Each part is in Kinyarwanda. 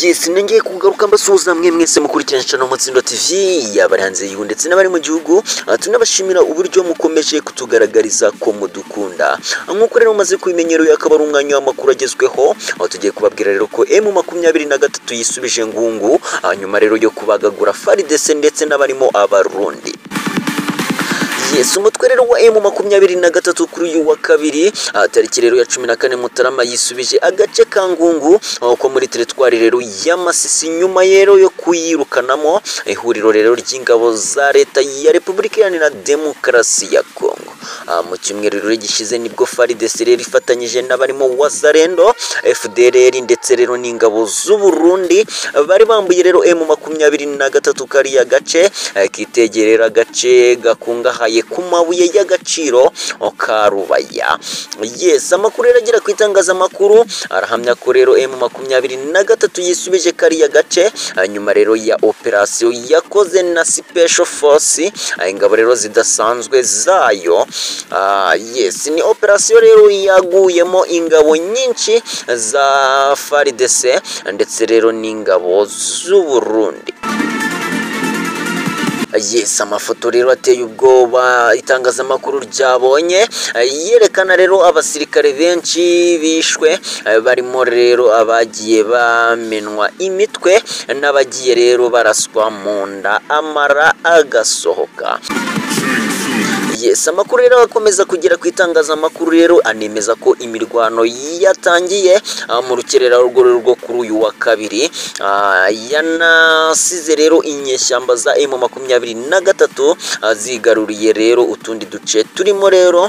Yes, nongeye kugaruka mbasuhuza mwe mwese mukurikirana channel Mutsindo TV yabari hanze y'u ndetse n'abari mu gihugu. Tunabashimira uburyo mukomeje kutugaragariza ko mudukunda. Nkuko rero mumaze kubimenyero yakaba ari umwanya w'amakuru agezweho, aho tugiye kubabwira rero ko M23 yisubije ngungu nyuma rero yo kubagagura FARDC ndetse n'abarimo abarundi. Yes, umutwe rero wa M23 kuri uyu wa kabiri tariki rero ya 14 Mutarama yisubije agace ka Ngungu ko muri teritwari rero ya Masisi nyuma rero yo kuyirukanamo ihuriro rero ry'ingabo za leta ya Repubulika Iharanira Demokarasi ya Kongo. Mu cyumweru rero gishize nibwo FARDC rero ifatanyije n'abarimo Wazalendo, FDLR ndetse rero n'ingabo z'u Burundi bari bambuye rero M23 kariya gace kitegerera gace gakungahaye ku mabuye y'agaciro ka Rubaya. Yes, amakuru rero agira ku itangazamakuru arahamya ko rero M23 yisubije kariya gace nyuma rero ya operation yakoze na Special Force ingabo rero zidasanzwe zayo. Yes, ni operation rero yaguyemo ingabo nyinshi za FARDC ndetse rero n'ingabo z'u Burundi. Yes, amafoto rero ateye ubwoba itangazamakuru ryabonye yerekana rero abasirikare benshi bishwe barimo rero abagiye bamenwa imitwe n'abagiye rero baraswa mu nda amara agasohoka. Yes, amakuru rero akomeza kugera ku itangazamakuru rero anemeza ko imirwano yatangiye mu rukerera rwo kuri uyu wa kabiri yanasize rero inyeshyamba za M23 zigaruriye rero utundi duce turimo rero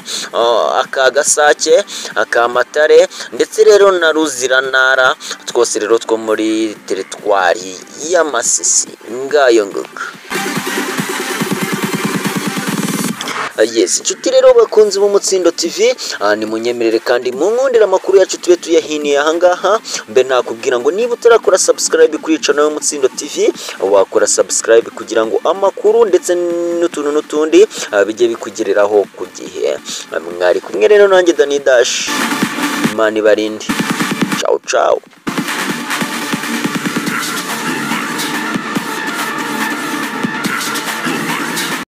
akagasake akamatare ndetse rero na Ruziranara twose rero two muri teritwari ya Masisi ngayo nguko. Yes, inshuti rero bakunzi b'Umutsindo TV ni munyemerere kandi munkundira amakuru yacu tube tuyahiniye ahangaha. Mbe nakubwira ngo niba utarakora subscribe kuri channel y'Umutsindo TV wakora subscribe kugira ngo amakuru ndetse n'utuntu n'utundi bijye bikugereraho ku gihe. Mwari kumwe rero nanjye Dani Dash, Imana ibarinde. Ciao ciao.